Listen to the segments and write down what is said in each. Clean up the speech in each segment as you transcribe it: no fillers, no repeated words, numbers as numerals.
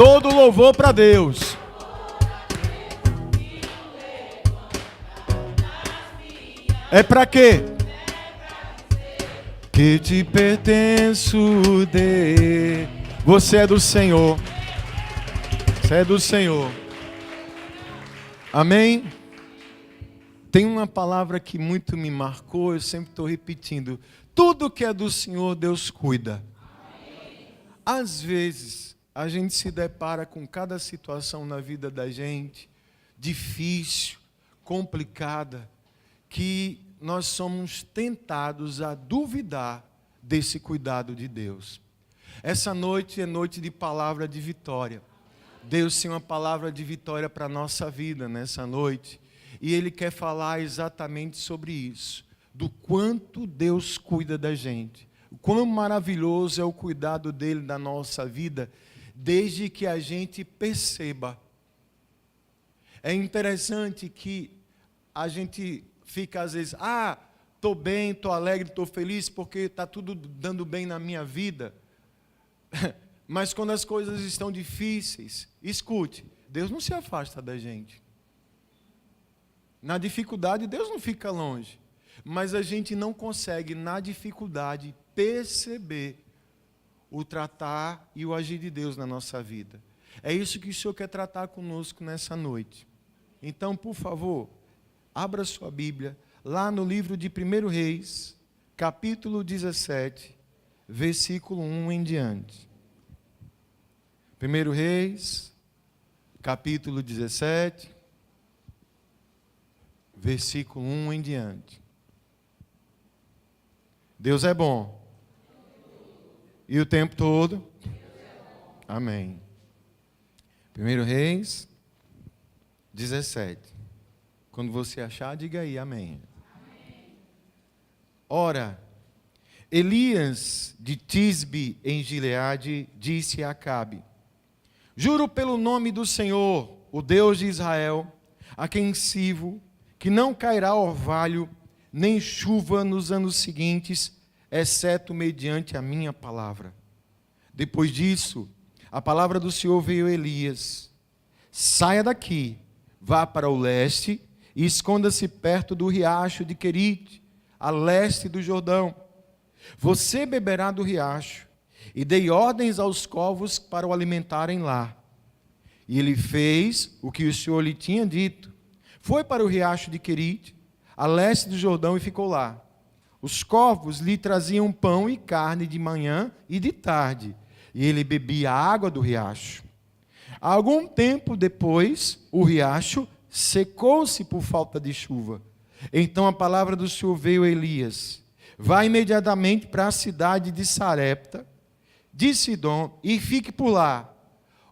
Todo louvor para Deus. É para quê? Que te pertenço de. Você é do Senhor. Você é do Senhor. Amém? Tem uma palavra que muito me marcou, eu sempre estou repetindo. Tudo que é do Senhor, Deus cuida. Às vezes, a gente se depara com cada situação na vida da gente, difícil, complicada, que nós somos tentados a duvidar desse cuidado de Deus. Essa noite é noite de palavra de vitória. Deus tem uma palavra de vitória para a nossa vida nessa noite. E Ele quer falar exatamente sobre isso. Do quanto Deus cuida da gente. O quão maravilhoso é o cuidado dEle da nossa vida, desde que a gente perceba. É interessante que a gente fica às vezes, estou bem, estou alegre, estou feliz, porque está tudo dando bem na minha vida. Mas quando as coisas estão difíceis, escute, Deus não se afasta da gente. Na dificuldade, Deus não fica longe. Mas a gente não consegue, na dificuldade, perceber o tratar e o agir de Deus na nossa vida. É isso que o Senhor quer tratar conosco nessa noite. Então, por favor, abra sua Bíblia, lá no livro de 1 Reis, capítulo 17, versículo 1 em diante. 1 Reis, capítulo 17, versículo 1 em diante. Deus é bom. E o tempo todo? Amém. 1 Reis 17. Quando você achar, diga aí, amém. Ora, Elias de Tisbe em Gileade disse a Acabe: juro pelo nome do Senhor, o Deus de Israel, a quem sirvo, que não cairá orvalho, nem chuva nos anos seguintes, exceto mediante a minha palavra. Depois disso, a palavra do Senhor veio a Elias: saia daqui, vá para o leste e esconda-se perto do riacho de Querite, a leste do Jordão. Você beberá do riacho, e dei ordens aos corvos para o alimentarem lá. E ele fez o que o Senhor lhe tinha dito. Foi para o riacho de Querite, a leste do Jordão, e ficou lá. Os corvos lhe traziam pão e carne de manhã e de tarde, e ele bebia a água do riacho. Algum tempo depois, o riacho secou-se por falta de chuva. Então a palavra do Senhor veio a Elias: vá imediatamente para a cidade de Sarepta, de Sidom, e fique por lá.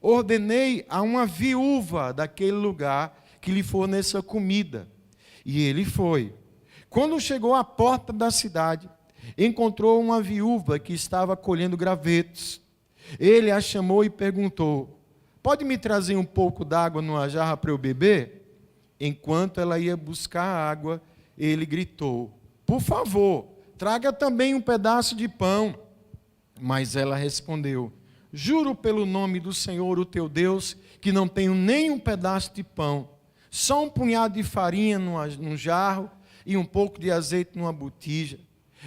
Ordenei a uma viúva daquele lugar que lhe forneça comida. E ele foi. Quando chegou à porta da cidade, encontrou uma viúva que estava colhendo gravetos. Ele a chamou e perguntou: pode me trazer um pouco d'água numa jarra para eu beber? Enquanto ela ia buscar água, ele gritou: por favor, traga também um pedaço de pão. Mas ela respondeu: juro pelo nome do Senhor, o teu Deus, que não tenho nem um pedaço de pão, só um punhado de farinha num jarro e um pouco de azeite numa botija.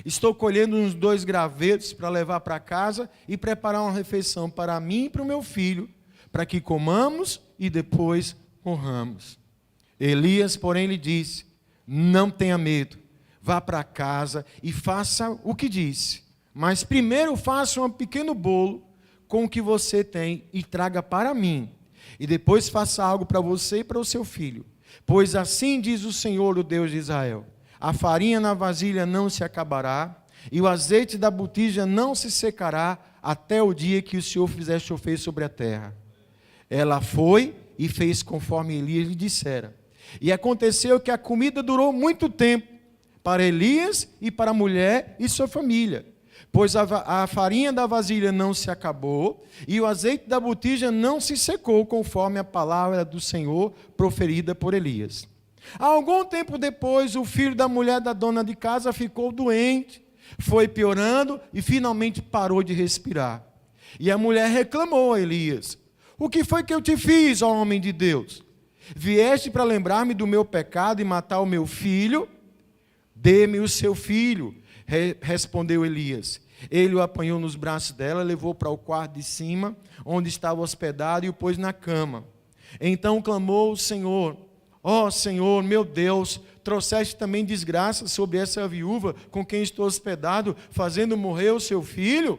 Estou colhendo uns 2 gravetos para levar para casa e preparar uma refeição para mim e para o meu filho, para que comamos e depois morramos. Elias, porém, lhe disse: não tenha medo, vá para casa e faça o que disse. Mas primeiro faça um pequeno bolo com o que você tem e traga para mim. E depois faça algo para você e para o seu filho. Pois assim diz o Senhor, o Deus de Israel: a farinha na vasilha não se acabará, e o azeite da botija não se secará, até o dia que o Senhor fizer chover sobre a terra. Ela foi e fez conforme Elias lhe dissera. E aconteceu que a comida durou muito tempo para Elias e para a mulher e sua família. Pois a farinha da vasilha não se acabou, e o azeite da botija não se secou, conforme a palavra do Senhor proferida por Elias. Algum tempo depois, o filho da mulher da dona de casa ficou doente, foi piorando e finalmente parou de respirar. E a mulher reclamou a Elias: O que foi que eu te fiz, ó homem de Deus? Vieste para lembrar-me do meu pecado e matar o meu filho? Dê-me o seu filho, respondeu Elias. Ele o apanhou nos braços dela, levou para o quarto de cima, onde estava hospedado, e o pôs na cama. Então clamou o Senhor: ó Senhor, meu Deus, trouxeste também desgraça sobre essa viúva com quem estou hospedado, fazendo morrer o seu filho?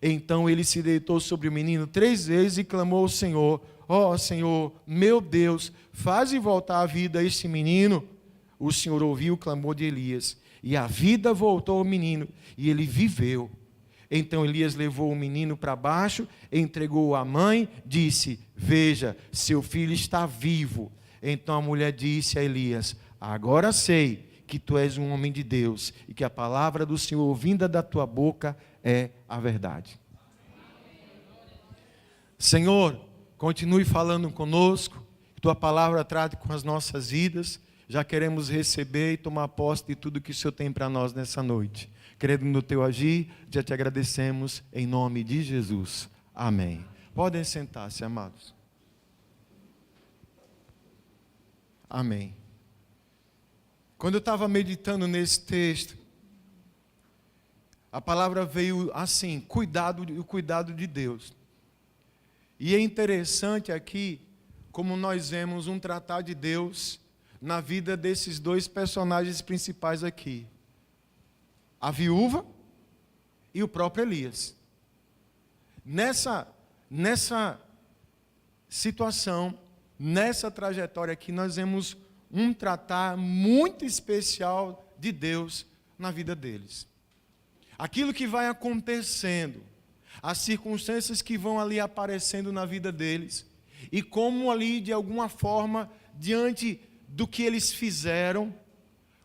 Então ele se deitou sobre o menino 3 vezes e clamou ao Senhor: ó Senhor, meu Deus, faze voltar à vida este menino. O Senhor ouviu o clamor de Elias, e a vida voltou ao menino, e ele viveu. Então Elias levou o menino para baixo, entregou-o à mãe, disse: veja, seu filho está vivo. Então a mulher disse a Elias: agora sei que tu és um homem de Deus, e que a palavra do Senhor vinda da tua boca é a verdade. Senhor, continue falando conosco, que tua palavra trate com as nossas vidas. Já queremos receber e tomar posse de tudo que o Senhor tem para nós nessa noite. Crendo no teu agir, já te agradecemos em nome de Jesus. Amém. Podem sentar-se, amados. Amém. Quando eu estava meditando nesse texto, a palavra veio assim: o cuidado de Deus. E é interessante aqui como nós vemos um tratar de Deus na vida desses 2 personagens principais aqui: a viúva e o próprio Elias. Nessa situação, nessa trajetória aqui, nós vemos um tratar muito especial de Deus na vida deles. Aquilo que vai acontecendo, as circunstâncias que vão ali aparecendo na vida deles, e como ali, de alguma forma, diante do que eles fizeram,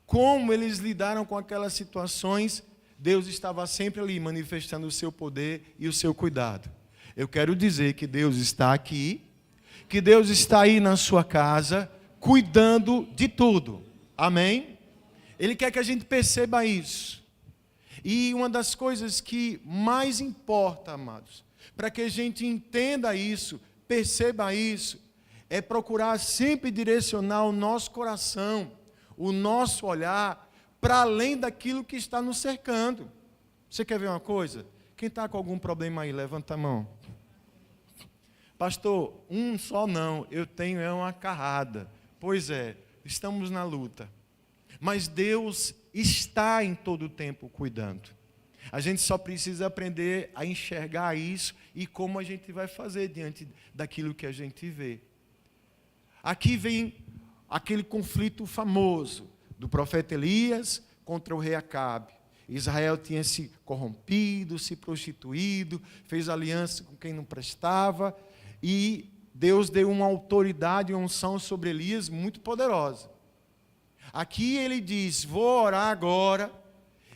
como eles lidaram com aquelas situações, Deus estava sempre ali manifestando o seu poder e o seu cuidado. Eu quero dizer que Deus está aqui, que Deus está aí na sua casa, cuidando de tudo. Amém? Ele quer que a gente perceba isso. E uma das coisas que mais importa, amados, para que a gente entenda isso, perceba isso, é procurar sempre direcionar o nosso coração, o nosso olhar, para além daquilo que está nos cercando. Você quer ver uma coisa? Quem está com algum problema aí, levanta a mão. Pastor, um só não, eu tenho uma carrada. Pois é, estamos na luta. Mas Deus está em todo o tempo cuidando. A gente só precisa aprender a enxergar isso e como a gente vai fazer diante daquilo que a gente vê. Aqui vem aquele conflito famoso do profeta Elias contra o rei Acabe. Israel tinha se corrompido, se prostituído, fez aliança com quem não prestava, e Deus deu uma autoridade e uma unção sobre Elias muito poderosa. Aqui ele diz: vou orar agora,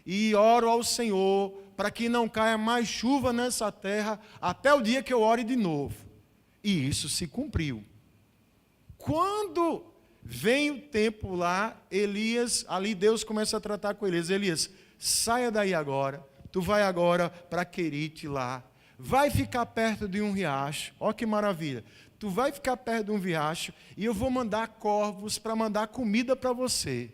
e oro ao Senhor, para que não caia mais chuva nessa terra, até o dia que eu ore de novo. E isso se cumpriu. Quando vem o tempo lá, Elias, ali Deus começa a tratar com Elias: Elias, saia daí agora, tu vai agora para Querite lá, vai ficar perto de um riacho, ó que maravilha, tu vai ficar perto de um riacho, e eu vou mandar corvos para mandar comida para você.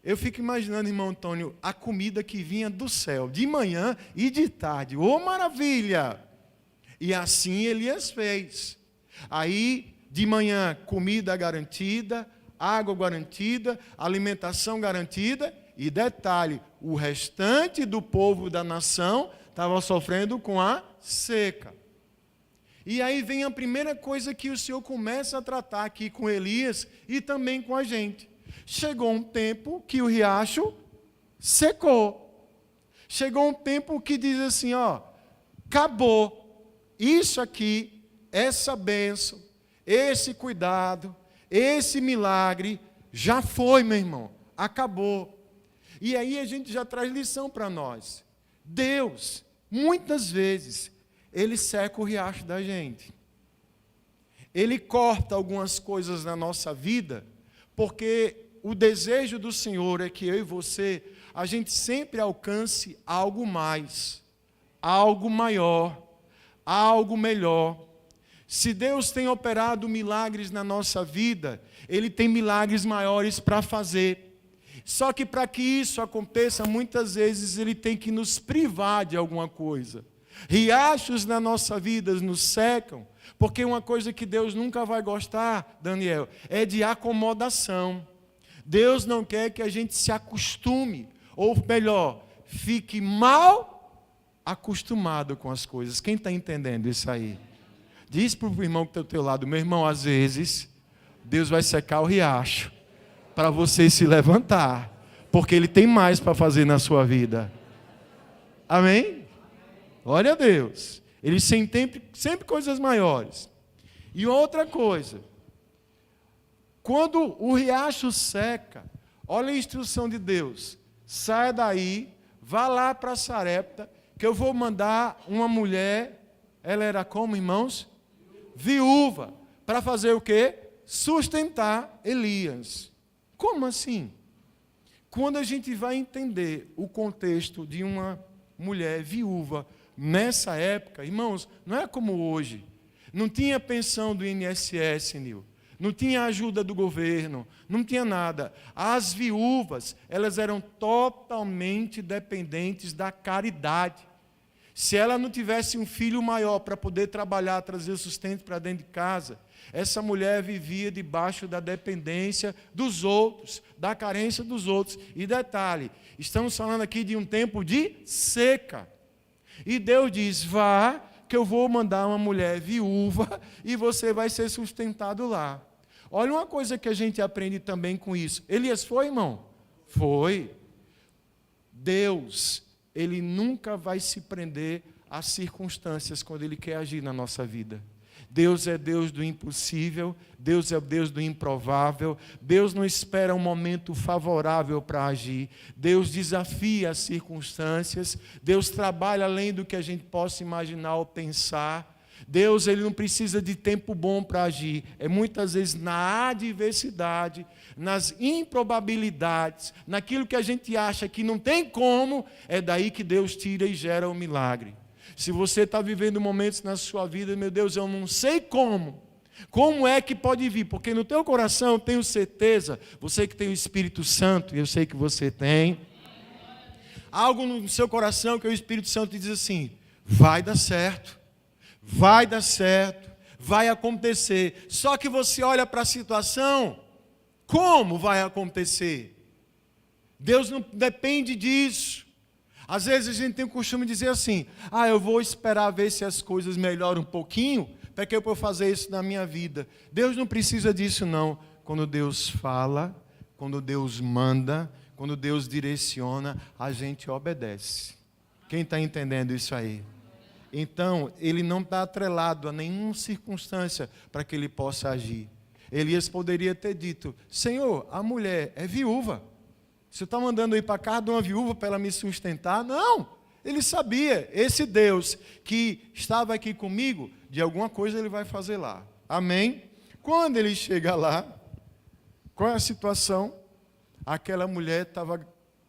Eu fico imaginando, irmão Antônio, a comida que vinha do céu, de manhã e de tarde, ô maravilha! E assim Elias fez. Aí, de manhã, comida garantida, água garantida, alimentação garantida, e detalhe, o restante do povo da nação estava sofrendo com a seca. E aí vem a primeira coisa que o Senhor começa a tratar aqui com Elias e também com a gente. Chegou um tempo que o riacho secou. Chegou um tempo que diz assim, ó, acabou. Isso aqui, essa bênção, esse cuidado, esse milagre, já foi, meu irmão, acabou. E aí a gente já traz lição para nós. Deus, muitas vezes, Ele seca o riacho da gente. Ele corta algumas coisas na nossa vida, porque o desejo do Senhor é que eu e você, a gente sempre alcance algo mais, algo maior, algo melhor. Se Deus tem operado milagres na nossa vida, Ele tem milagres maiores para fazer. Só que para que isso aconteça, muitas vezes Ele tem que nos privar de alguma coisa. Riachos na nossa vida nos secam, porque uma coisa que Deus nunca vai gostar, Daniel, é de acomodação. Deus não quer que a gente se acostume, ou melhor, fique mal acostumado com as coisas. Quem está entendendo isso aí? Diz para o irmão que está ao teu lado, meu irmão, às vezes, Deus vai secar o riacho para você se levantar, porque Ele tem mais para fazer na sua vida. Amém? Glória a Deus. Ele sempre coisas maiores. E outra coisa, quando o riacho seca, olha a instrução de Deus, saia daí, vá lá para Sarepta, que eu vou mandar uma mulher, ela era como, irmãos? Viúva, para fazer o quê? Sustentar Elias. Como assim? Quando a gente vai entender o contexto de uma mulher viúva, nessa época, irmãos, não é como hoje. Não tinha pensão do INSS, Nil. Não tinha ajuda do governo. Não tinha nada. As viúvas, elas eram totalmente dependentes da caridade. Se ela não tivesse um filho maior para poder trabalhar, trazer sustento para dentro de casa, essa mulher vivia debaixo da dependência dos outros, da carência dos outros. E detalhe, estamos falando aqui de um tempo de seca. E Deus diz, vá, que eu vou mandar uma mulher viúva e você vai ser sustentado lá. Olha uma coisa que a gente aprende também com isso. Elias foi, irmão? Foi. Deus, Ele nunca vai se prender às circunstâncias quando Ele quer agir na nossa vida. Deus é Deus do impossível, Deus é Deus do improvável, Deus não espera um momento favorável para agir, Deus desafia as circunstâncias, Deus trabalha além do que a gente possa imaginar ou pensar. Deus, Ele não precisa de tempo bom para agir, é muitas vezes na adversidade, nas improbabilidades, naquilo que a gente acha que não tem como, é daí que Deus tira e gera o milagre. Se você está vivendo momentos na sua vida, meu Deus, eu não sei como é que pode vir, porque no teu coração eu tenho certeza, você que tem o Espírito Santo, e eu sei que você tem, algo no seu coração que o Espírito Santo diz assim, vai dar certo, vai acontecer, só que você olha para a situação, como vai acontecer? Deus não depende disso. Às vezes a gente tem o costume de dizer assim, eu vou esperar ver se as coisas melhoram um pouquinho, para que eu possa fazer isso na minha vida. Deus não precisa disso não. Quando Deus fala, quando Deus manda, quando Deus direciona, a gente obedece. Quem está entendendo isso aí? Então, Ele não está atrelado a nenhuma circunstância para que Ele possa agir. Elias poderia ter dito, Senhor, a mulher é viúva. Você está mandando eu ir para casa de uma viúva para ela me sustentar? Não, ele sabia, esse Deus que estava aqui comigo, de alguma coisa Ele vai fazer lá. Amém? Quando ele chega lá, qual é a situação? Aquela mulher estava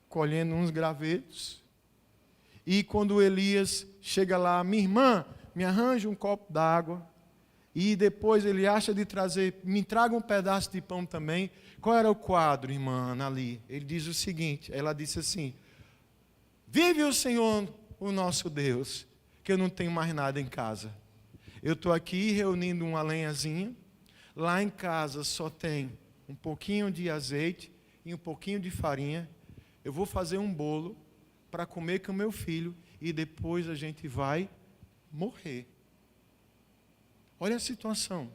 colhendo uns gravetos, e quando Elias chega lá, minha irmã, me arranja um copo d'água, e depois ele acha de trazer, me traga um pedaço de pão também. Qual era o quadro, irmã Ana ali? Ele diz o seguinte, ela disse assim, vive o Senhor, o nosso Deus, que eu não tenho mais nada em casa. Eu estou aqui reunindo uma lenhazinha, lá em casa só tem um pouquinho de azeite e um pouquinho de farinha. Eu vou fazer um bolo para comer com o meu filho e depois a gente vai morrer. Olha a situação.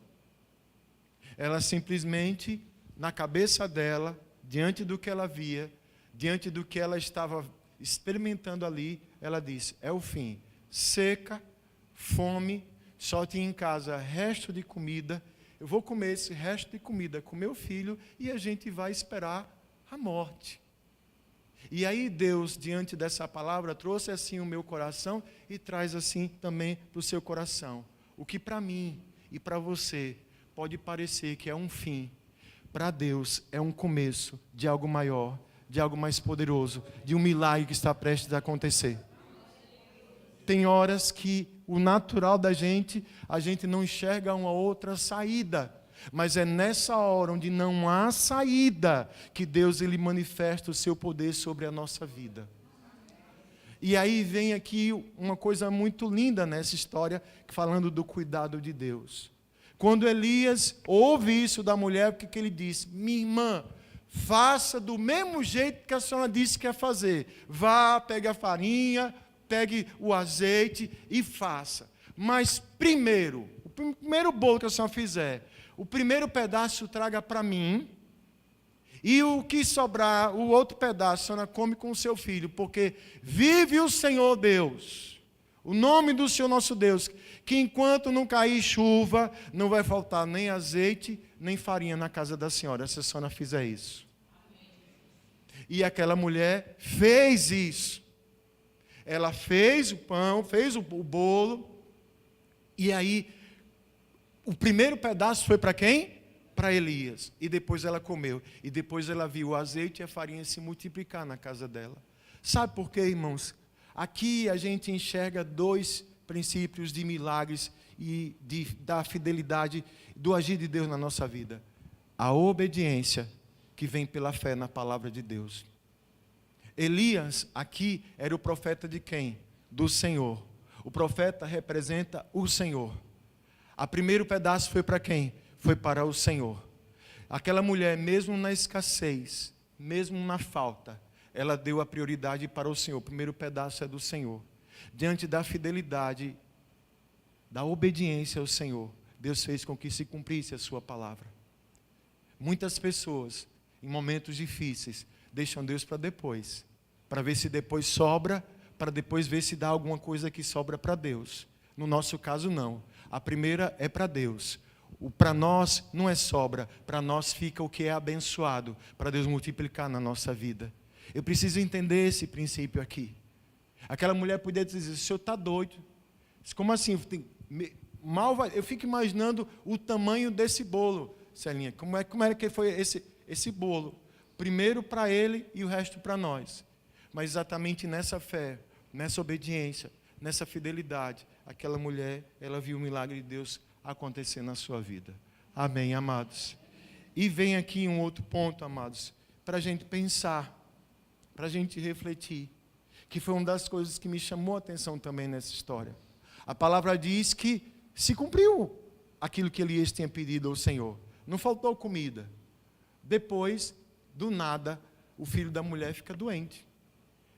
Ela simplesmente, na cabeça dela, diante do que ela via, diante do que ela estava experimentando ali, ela disse, é o fim. Seca, fome, só tinha em casa resto de comida, eu vou comer esse resto de comida com meu filho e a gente vai esperar a morte. E aí Deus, diante dessa palavra, trouxe assim o meu coração e traz assim também para o seu coração. O que para mim e para você pode parecer que é um fim, para Deus é um começo de algo maior, de algo mais poderoso, de um milagre que está prestes a acontecer. Tem horas que o natural da gente, a gente não enxerga uma outra saída. Mas é nessa hora onde não há saída que Deus ele manifesta o seu poder sobre a nossa vida. E aí vem aqui uma coisa muito linda nessa história, falando do cuidado de Deus. Quando Elias ouve isso da mulher, o que ele disse? Minha irmã, faça do mesmo jeito que a senhora disse que ia fazer. Vá, pegue a farinha, pegue o azeite e faça. Mas primeiro, o primeiro bolo que a senhora fizer, o primeiro pedaço traga para mim, e o que sobrar, o outro pedaço, a senhora come com o seu filho, porque vive o Senhor Deus, o nome do Senhor nosso Deus, que enquanto não cair chuva, não vai faltar nem azeite, nem farinha na casa da senhora, se a senhora fizer isso. E aquela mulher fez isso. Ela fez o pão, fez o bolo, e aí, o primeiro pedaço foi para quem? Para Elias. E depois ela comeu. E depois ela viu o azeite e a farinha se multiplicar na casa dela. Sabe por quê, irmãos? Aqui a gente enxerga dois princípios de milagres e da fidelidade, do agir de Deus na nossa vida. A obediência que vem pela fé na palavra de Deus. Elias aqui era o profeta de quem? Do Senhor. O profeta representa o Senhor. O primeiro pedaço foi para quem? Foi para o Senhor. Aquela mulher, mesmo na escassez, mesmo na falta, ela deu a prioridade para o Senhor. O primeiro pedaço é do Senhor. Diante da fidelidade, da obediência ao Senhor, Deus fez com que se cumprisse a sua palavra. Muitas pessoas, em momentos difíceis, deixam Deus para depois, para ver se depois sobra, para depois ver se dá alguma coisa que sobra para Deus. No nosso caso, não. A primeira é para Deus. Para nós não é sobra, para nós fica o que é abençoado, para Deus multiplicar na nossa vida. Eu preciso entender esse princípio aqui. Aquela mulher podia dizer, o senhor está doido. Como assim? Eu fico imaginando o tamanho desse bolo, Celinha. Como é que foi esse bolo? Primeiro para ele e o resto para nós. Mas exatamente nessa fé, nessa obediência, nessa fidelidade, aquela mulher, ela viu o milagre de Deus acontecer na sua vida. Amém, amados? E vem aqui um outro ponto, amados, para a gente pensar, para a gente refletir, que foi uma das coisas que me chamou a atenção também nessa história. A palavra diz que se cumpriu aquilo que Elias tinha pedido ao Senhor. Não faltou comida. Depois, do nada, o filho da mulher fica doente.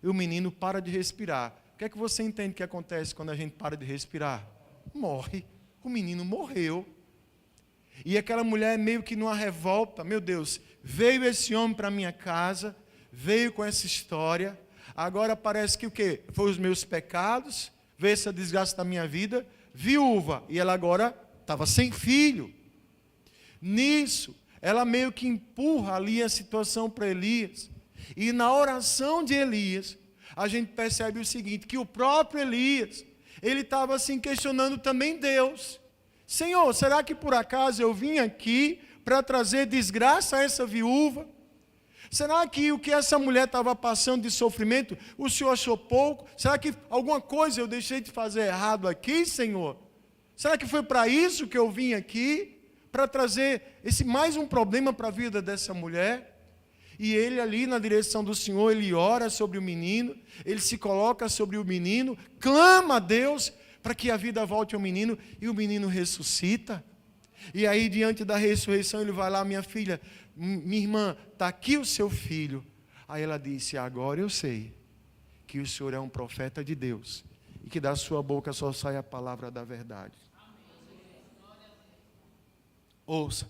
E o menino para de respirar. O que é que você entende que acontece quando a gente para de respirar? Morre. O menino morreu. E aquela mulher meio que numa revolta, meu Deus, veio esse homem para minha casa, veio com essa história, agora parece que o quê? Foi os meus pecados, veio essa desgraça da minha vida, viúva, e ela agora estava sem filho. Nisso, ela meio que empurra ali a situação para Elias. E na oração de Elias, a gente percebe o seguinte, que o próprio Elias, ele estava assim questionando também Deus. Senhor, será que por acaso eu vim aqui para trazer desgraça a essa viúva? Será que o que essa mulher estava passando de sofrimento, o Senhor achou pouco? Será que alguma coisa eu deixei de fazer errado aqui, Senhor? Será que foi para isso que eu vim aqui? Para trazer mais um problema para a vida dessa mulher? E ele ali na direção do Senhor, ele ora sobre o menino, ele se coloca sobre o menino, clama a Deus para que a vida volte ao menino, e o menino ressuscita. E aí diante da ressurreição ele vai lá, minha filha, minha irmã, está aqui o seu filho. Aí ela disse, agora eu sei que o Senhor é um profeta de Deus, e que da sua boca só sai a palavra da verdade. Ouça,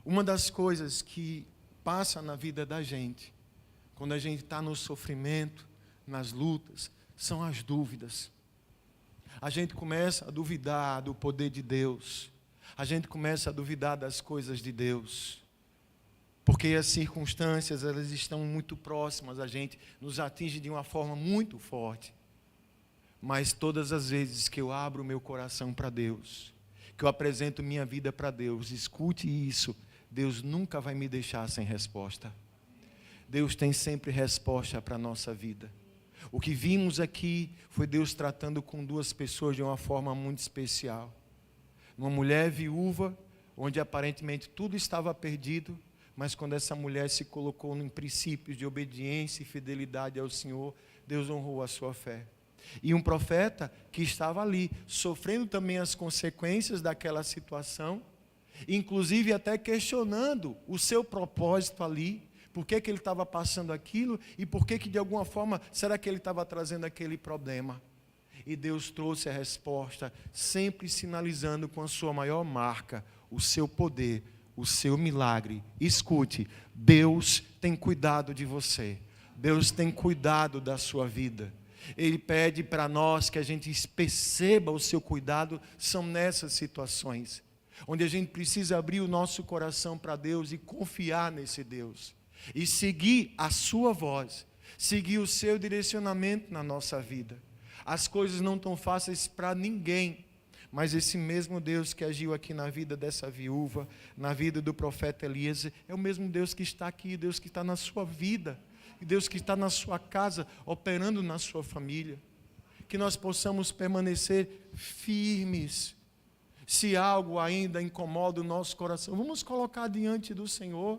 uma das coisas que passa na vida da gente, quando a gente está no sofrimento, nas lutas, são as dúvidas. A gente começa a duvidar do poder de Deus, a gente começa a duvidar das coisas de Deus, porque as circunstâncias, elas estão muito próximas a gente, nos atingem de uma forma muito forte. Mas todas as vezes que eu abro o meu coração para Deus, que eu apresento minha vida para Deus, escute isso, Deus nunca vai me deixar sem resposta. Deus tem sempre resposta para a nossa vida. O que vimos aqui foi Deus tratando com duas pessoas de uma forma muito especial. Uma mulher viúva, onde aparentemente tudo estava perdido, mas quando essa mulher se colocou em princípios de obediência e fidelidade ao Senhor, Deus honrou a sua fé. E um profeta que estava ali, sofrendo também as consequências daquela situação, inclusive até questionando o seu propósito ali, por que ele estava passando aquilo e por que de alguma forma, será que ele estava trazendo aquele problema? E Deus trouxe a resposta, sempre sinalizando com a sua maior marca, o seu poder, o seu milagre. Escute, Deus tem cuidado de você, Deus tem cuidado da sua vida. Ele pede para nós que a gente perceba o seu cuidado, são nessas situações, onde a gente precisa abrir o nosso coração para Deus e confiar nesse Deus, e seguir a sua voz, seguir o seu direcionamento na nossa vida. As coisas não estão fáceis para ninguém, mas esse mesmo Deus que agiu aqui na vida dessa viúva, na vida do profeta Elias, é o mesmo Deus que está aqui, Deus que está na sua vida, Deus que está na sua casa, operando na sua família. Que nós possamos permanecer firmes. Se algo ainda incomoda o nosso coração, vamos colocar diante do Senhor.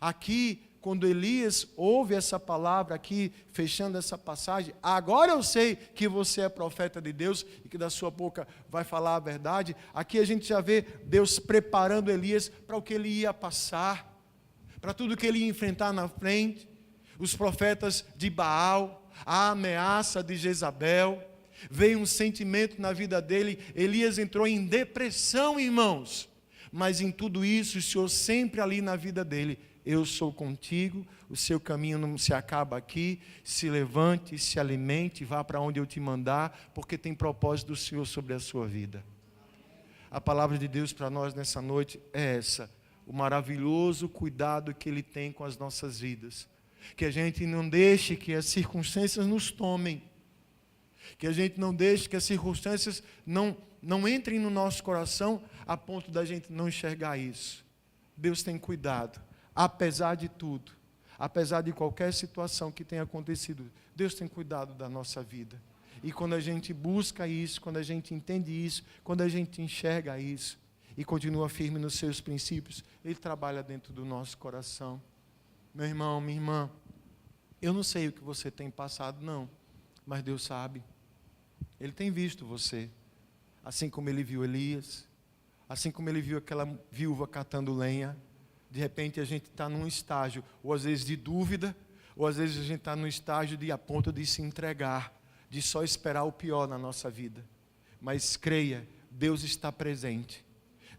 Aqui, quando Elias ouve essa palavra aqui, fechando essa passagem, agora eu sei que você é profeta de Deus e que da sua boca vai falar a verdade. Aqui a gente já vê Deus preparando Elias para o que ele ia passar, para tudo que ele ia enfrentar na frente. Os profetas de Baal, a ameaça de Jezabel, veio um sentimento na vida dele. Elias entrou em depressão, irmãos, mas em tudo isso o Senhor sempre ali na vida dele: eu sou contigo, o seu caminho não se acaba aqui, se levante, se alimente, vá para onde eu te mandar, porque tem propósito do Senhor sobre a sua vida. A palavra de Deus para nós nessa noite é essa: o maravilhoso cuidado que Ele tem com as nossas vidas. Que a gente não deixe que as circunstâncias nos tomem, que a gente não deixe que as circunstâncias não entrem no nosso coração a ponto da gente não enxergar isso. Deus tem cuidado, apesar de tudo, apesar de qualquer situação que tenha acontecido, Deus tem cuidado da nossa vida. E quando a gente busca isso, quando a gente entende isso, quando a gente enxerga isso e continua firme nos seus princípios, Ele trabalha dentro do nosso coração. Meu irmão, minha irmã, eu não sei o que você tem passado, não, mas Deus sabe. Ele tem visto você, assim como Ele viu Elias, assim como Ele viu aquela viúva catando lenha. De repente a gente está num estágio, ou às vezes de dúvida, ou às vezes a gente está num estágio a ponto de se entregar, de só esperar o pior na nossa vida. Mas creia, Deus está presente,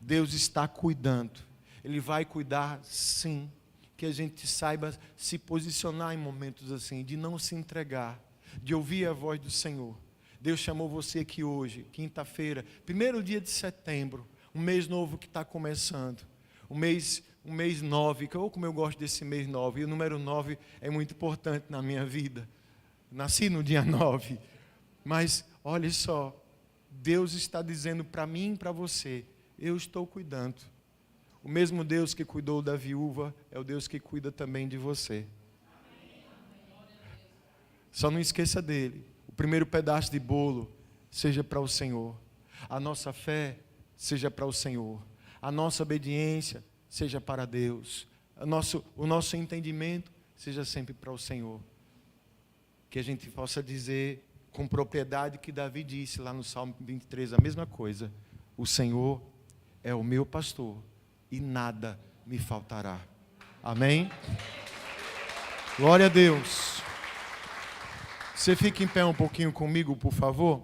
Deus está cuidando, Ele vai cuidar sim. Que a gente saiba se posicionar em momentos assim, de não se entregar, de ouvir a voz do Senhor. Deus chamou você aqui hoje, quinta-feira, 1º dia de setembro, um mês novo que está começando, um mês 9, como eu gosto desse mês 9, e o número 9 é muito importante na minha vida. Nasci no dia 9, mas olha só, Deus está dizendo para mim e para você: eu estou cuidando. O mesmo Deus que cuidou da viúva é o Deus que cuida também de você. Só não esqueça dele. O primeiro pedaço de bolo seja para o Senhor. A nossa fé seja para o Senhor. A nossa obediência seja para Deus. O nosso entendimento seja sempre para o Senhor. Que a gente possa dizer com propriedade que Davi disse lá no Salmo 23, a mesma coisa: o Senhor é o meu pastor e nada me faltará. Amém? Glória a Deus. Você fica em pé um pouquinho comigo, por favor.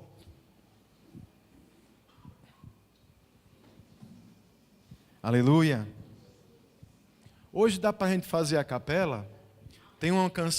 Aleluia. Hoje dá para a gente fazer a capela. Tem uma canção